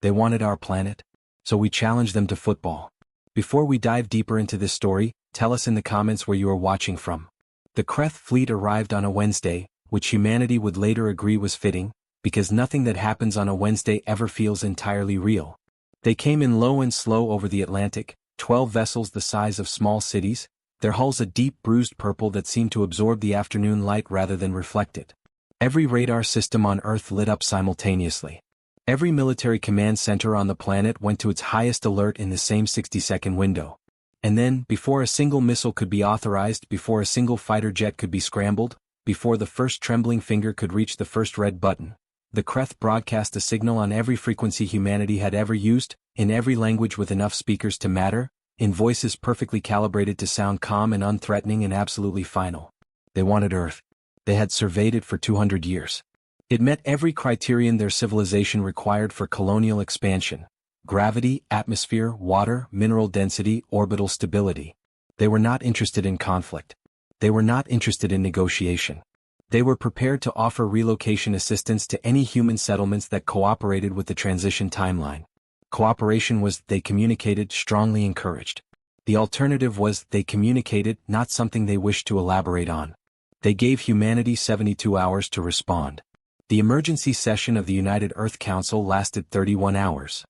They wanted our planet. So we challenged them to football. Before we dive deeper into this story, tell us in the comments where you are watching from. The Kreth fleet arrived on a Wednesday, which humanity would later agree was fitting, because nothing that happens on a Wednesday ever feels entirely real. They came in low and slow over the Atlantic, 12 vessels the size of small cities, their hulls a deep bruised purple that seemed to absorb the afternoon light rather than reflect it. Every radar system on Earth lit up simultaneously. Every military command center on the planet went to its highest alert in the same 60-second window. And then, before a single missile could be authorized, before a single fighter jet could be scrambled, before the first trembling finger could reach the first red button, the Kreth broadcast a signal on every frequency humanity had ever used, in every language with enough speakers to matter, in voices perfectly calibrated to sound calm and unthreatening and absolutely final. They wanted Earth. They had surveyed it for 200 years. It met every criterion their civilization required for colonial expansion: gravity, atmosphere, water, mineral density, orbital stability. They were not interested in conflict. They were not interested in negotiation. They were prepared to offer relocation assistance to any human settlements that cooperated with the transition timeline. Cooperation was, they communicated, strongly encouraged. The alternative was, they communicated, not something they wished to elaborate on. They gave humanity 72 hours to respond. The emergency session of the United Earth Council lasted 31 hours.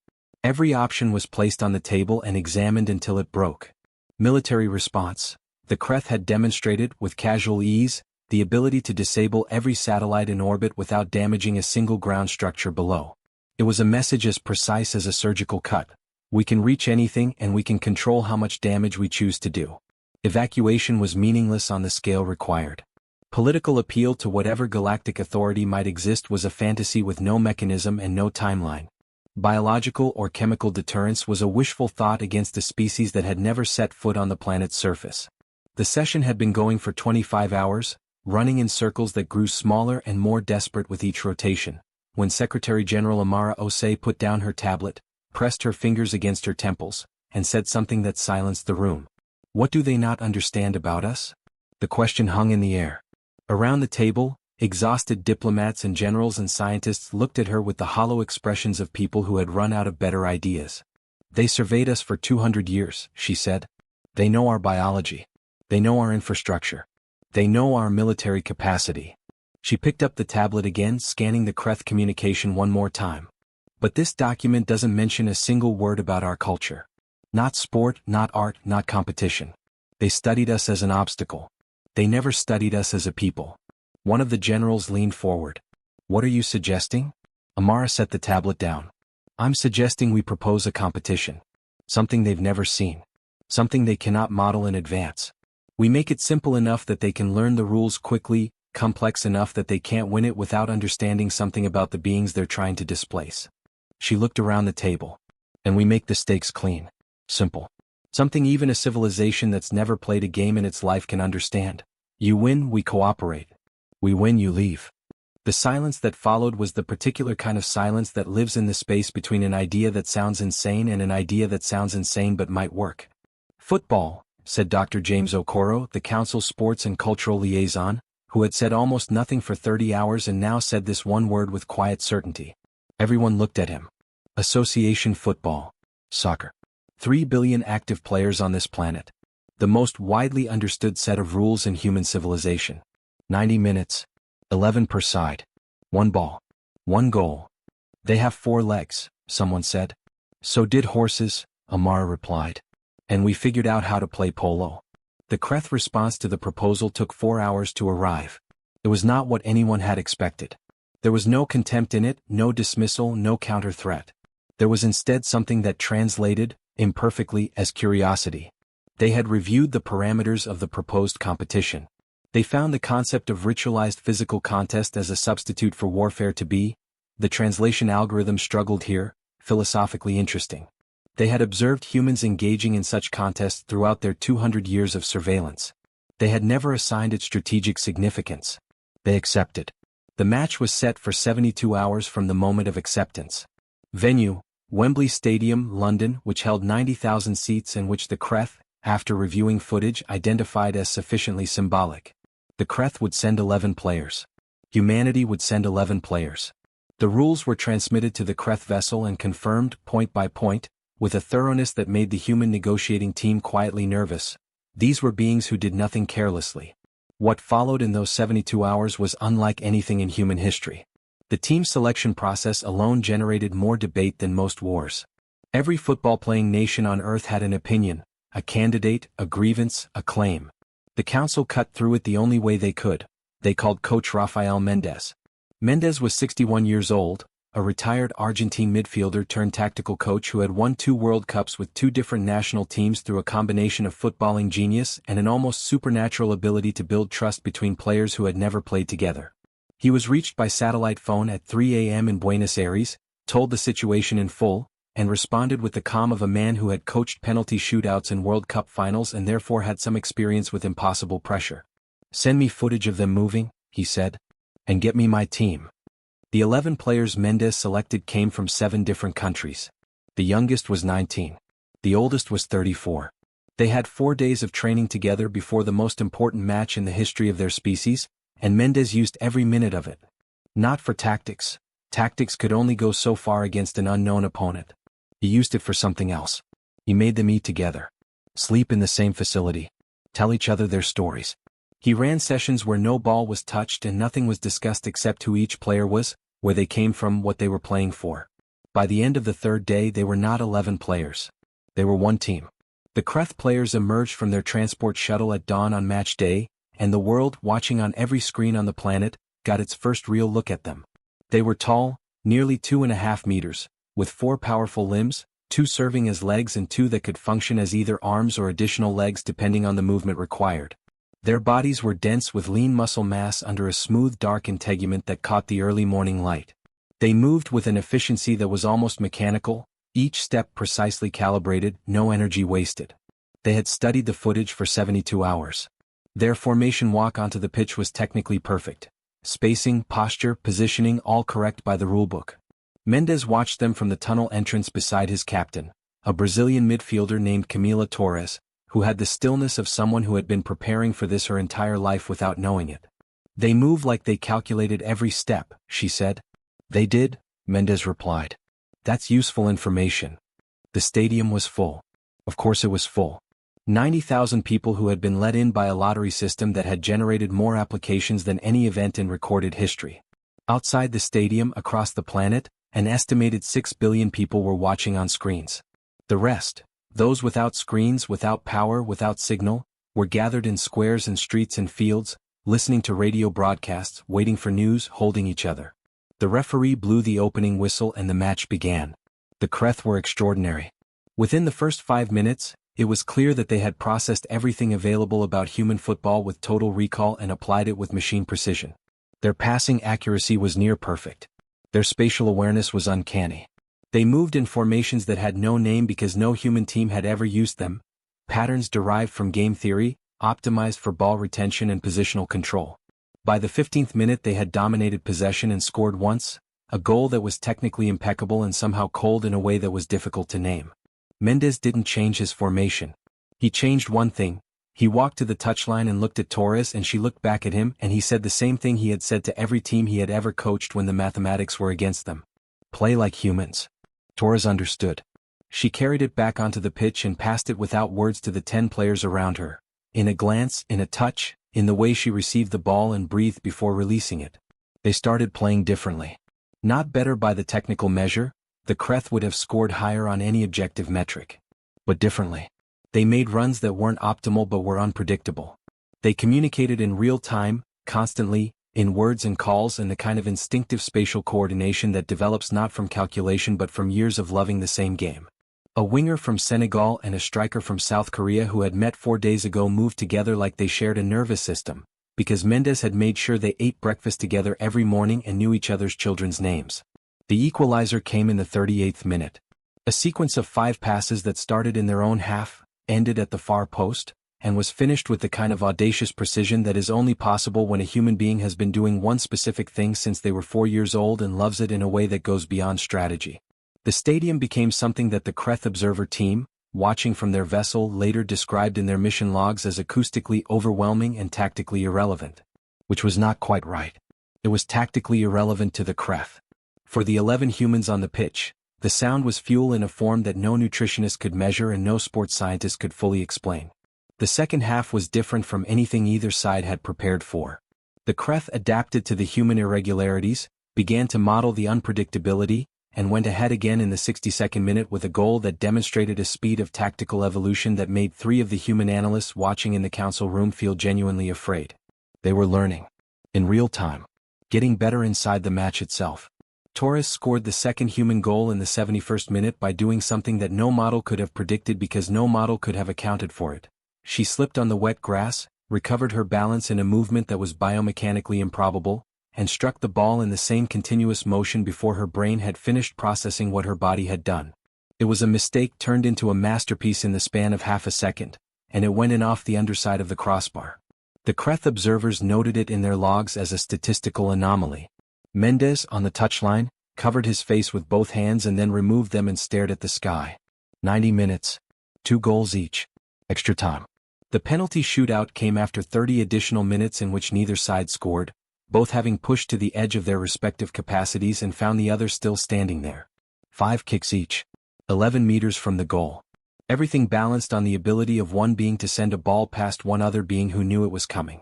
Every option was placed on the table and examined until it broke. Military response. The Kreth had demonstrated, with casual ease, the ability to disable every satellite in orbit without damaging a single ground structure below. It was a message as precise as a surgical cut. We can reach anything and we can control how much damage we choose to do. Evacuation was meaningless on the scale required. Political appeal to whatever galactic authority might exist was a fantasy with no mechanism and no timeline. Biological or chemical deterrence was a wishful thought against a species that had never set foot on the planet's surface. The session had been going for 25 hours, running in circles that grew smaller and more desperate with each rotation, when Secretary General Amara Osei put down her tablet, pressed her fingers against her temples, and said something that silenced the room. What do they not understand about us? The question hung in the air. Around the table, exhausted diplomats and generals and scientists looked at her with the hollow expressions of people who had run out of better ideas. They surveyed us for 200 years, she said. They know our biology. They know our infrastructure. They know our military capacity. She picked up the tablet again, scanning the Kreth communication one more time. But this document doesn't mention a single word about our culture. Not sport, not art, not competition. They studied us as an obstacle. They never studied us as a people. One of the generals leaned forward. What are you suggesting? Amara set the tablet down. I'm suggesting we propose a competition. Something they've never seen. Something they cannot model in advance. We make it simple enough that they can learn the rules quickly, complex enough that they can't win it without understanding something about the beings they're trying to displace. She looked around the table. And we make the stakes clean. Simple. Something even a civilization that's never played a game in its life can understand. You win, we cooperate. We win, you leave. The silence that followed was the particular kind of silence that lives in the space between an idea that sounds insane and an idea that sounds insane but might work. Football, said Dr. James Okoro, the Council's sports and cultural liaison, who had said almost nothing for 30 hours and now said this one word with quiet certainty. Everyone looked at him. Association football. Soccer. 3 billion active players on this planet. The most widely understood set of rules in human civilization. 90 minutes. 11 per side. 1 ball. 1 goal. They have 4 legs, someone said. So did horses, Amara replied. And we figured out how to play polo. The Kreth response to the proposal took 4 hours to arrive. It was not what anyone had expected. There was no contempt in it, no dismissal, no counter-threat. There was instead something that translated, imperfectly, as curiosity. They had reviewed the parameters of the proposed competition. They found the concept of ritualized physical contest as a substitute for warfare to be, the translation algorithm struggled here, philosophically interesting. They had observed humans engaging in such contests throughout their 200 years of surveillance. They had never assigned it strategic significance. They accepted. The match was set for 72 hours from the moment of acceptance. Venue, Wembley Stadium, London, which held 90,000 seats and which the Kreth, after reviewing footage, identified as sufficiently symbolic. The Kreth would send 11 players. Humanity would send 11 players. The rules were transmitted to the Kreth vessel and confirmed, point by point, with a thoroughness that made the human negotiating team quietly nervous. These were beings who did nothing carelessly. What followed in those 72 hours was unlike anything in human history. The team selection process alone generated more debate than most wars. Every football-playing nation on Earth had an opinion, a candidate, a grievance, a claim. The council cut through it the only way they could. They called coach Rafael Mendez. Mendez was 61 years old, a retired Argentine midfielder turned tactical coach who had won 2 World Cups with 2 different national teams through a combination of footballing genius and an almost supernatural ability to build trust between players who had never played together. He was reached by satellite phone at 3 a.m. in Buenos Aires, told the situation in full, and responded with the calm of a man who had coached penalty shootouts in World Cup finals and therefore had some experience with impossible pressure. "Send me footage of them moving," he said, "and get me my team." The 11 players Mendez selected came from 7 different countries. The youngest was 19. The oldest was 34. They had 4 days of training together before the most important match in the history of their species, and Mendez used every minute of it. Not for tactics. Tactics could only go so far against an unknown opponent. He used it for something else. He made them eat together, sleep in the same facility, tell each other their stories. He ran sessions where no ball was touched and nothing was discussed except who each player was, where they came from, what they were playing for. By the end of the 3rd day they were not 11 players. They were one team. The Kreth players emerged from their transport shuttle at dawn on match day, and the world, watching on every screen on the planet, got its first real look at them. They were tall, nearly 2.5 meters, with 4 powerful limbs, 2 serving as legs and 2 that could function as either arms or additional legs depending on the movement required. Their bodies were dense with lean muscle mass under a smooth dark integument that caught the early morning light. They moved with an efficiency that was almost mechanical, each step precisely calibrated, no energy wasted. They had studied the footage for 72 hours. Their formation walk onto the pitch was technically perfect. Spacing, posture, positioning all correct by the rulebook. Mendez watched them from the tunnel entrance beside his captain, a Brazilian midfielder named Camila Torres, who had the stillness of someone who had been preparing for this her entire life without knowing it. "They move like they calculated every step," she said. "They did," Mendez replied. "That's useful information." The stadium was full. Of course it was full. 90,000 people who had been let in by a lottery system that had generated more applications than any event in recorded history. Outside the stadium, across the planet, an estimated 6 billion people were watching on screens. The rest, those without screens, without power, without signal, were gathered in squares and streets and fields, listening to radio broadcasts, waiting for news, holding each other. The referee blew the opening whistle and the match began. The Kreth were extraordinary. Within the first 5 minutes, it was clear that they had processed everything available about human football with total recall and applied it with machine precision. Their passing accuracy was near perfect. Their spatial awareness was uncanny. They moved in formations that had no name because no human team had ever used them, patterns derived from game theory, optimized for ball retention and positional control. By the 15th minute they had dominated possession and scored once, a goal that was technically impeccable and somehow cold in a way that was difficult to name. Mendez didn't change his formation. He changed one thing. He walked to the touchline and looked at Torres and she looked back at him and he said the same thing he had said to every team he had ever coached when the mathematics were against them. "Play like humans." Torres understood. She carried it back onto the pitch and passed it without words to the 10 players around her. In a glance, in a touch, in the way she received the ball and breathed before releasing it. They started playing differently. Not better by the technical measure, the Kreth would have scored higher on any objective metric. But differently. They made runs that weren't optimal but were unpredictable. They communicated in real time, constantly, in words and calls and the kind of instinctive spatial coordination that develops not from calculation but from years of loving the same game. A winger from Senegal and a striker from South Korea who had met 4 days ago moved together like they shared a nervous system, because Mendez had made sure they ate breakfast together every morning and knew each other's children's names. The equalizer came in the 38th minute. A sequence of 5 passes that started in their own half, ended at the far post, and was finished with the kind of audacious precision that is only possible when a human being has been doing one specific thing since they were 4 years old and loves it in a way that goes beyond strategy. The stadium became something that the Kreth Observer team, watching from their vessel, later described in their mission logs as acoustically overwhelming and tactically irrelevant. Which was not quite right. It was tactically irrelevant to the Kreth. For the 11 humans on the pitch, the sound was fuel in a form that no nutritionist could measure and no sports scientist could fully explain. The second half was different from anything either side had prepared for. The Creth adapted to the human irregularities, began to model the unpredictability, and went ahead again in the 62nd minute with a goal that demonstrated a speed of tactical evolution that made 3 of the human analysts watching in the council room feel genuinely afraid. They were learning. In real time. Getting better inside the match itself. Torres scored the second human goal in the 71st minute by doing something that no model could have predicted because no model could have accounted for it. She slipped on the wet grass, recovered her balance in a movement that was biomechanically improbable, and struck the ball in the same continuous motion before her brain had finished processing what her body had done. It was a mistake turned into a masterpiece in the span of half a second, and it went in off the underside of the crossbar. The Creth observers noted it in their logs as a statistical anomaly. Mendes, on the touchline, covered his face with both hands and then removed them and stared at the sky. 90 minutes. 2 goals each. Extra time. The penalty shootout came after 30 additional minutes in which neither side scored, both having pushed to the edge of their respective capacities and found the other still standing there. 5 kicks each. 11 meters from the goal. Everything balanced on the ability of one being to send a ball past one other being who knew it was coming.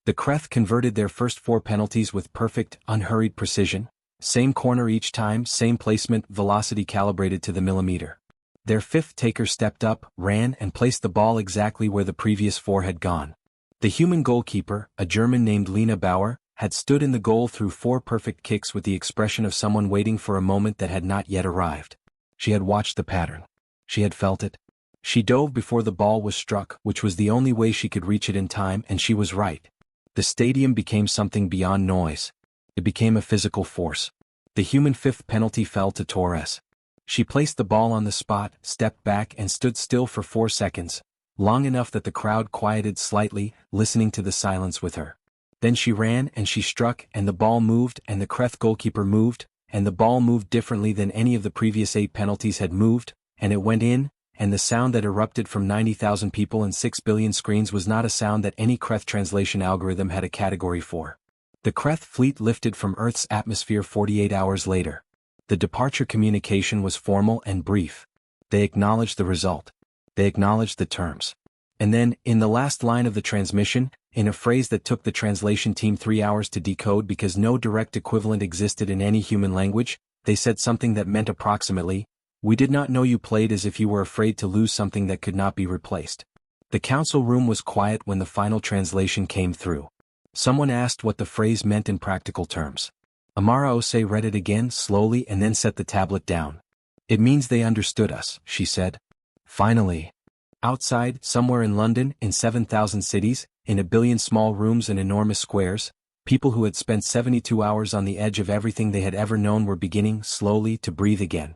The Creth converted their first 4 penalties with perfect, unhurried precision, same corner each time, same placement, velocity calibrated to the millimeter. Their 5th taker stepped up, ran and placed the ball exactly where the previous 4 had gone. The human goalkeeper, a German named Lena Bauer, had stood in the goal through 4 perfect kicks with the expression of someone waiting for a moment that had not yet arrived. She had watched the pattern. She had felt it. She dove before the ball was struck, which was the only way she could reach it in time, and she was right. The stadium became something beyond noise. It became a physical force. The human 5th penalty fell to Torres. She placed the ball on the spot, stepped back and stood still for 4 seconds, long enough that the crowd quieted slightly, listening to the silence with her. Then she ran and she struck and the ball moved and the Creth goalkeeper moved, and the ball moved differently than any of the previous 8 penalties had moved, and it went in, and the sound that erupted from 90,000 people and 6 billion screens was not a sound that any Creth translation algorithm had a category for. The Creth fleet lifted from Earth's atmosphere 48 hours later. The departure communication was formal and brief. They acknowledged the result. They acknowledged the terms. And then, in the last line of the transmission, in a phrase that took the translation team 3 hours to decode because no direct equivalent existed in any human language, they said something that meant approximately, "We did not know you played as if you were afraid to lose something that could not be replaced." The council room was quiet when the final translation came through. Someone asked what the phrase meant in practical terms. Amara Ose read it again slowly and then set the tablet down. "It means they understood us," she said. Finally. Outside, somewhere in London, in 7,000 cities, in 1 billion small rooms and enormous squares, people who had spent 72 hours on the edge of everything they had ever known were beginning, slowly, to breathe again.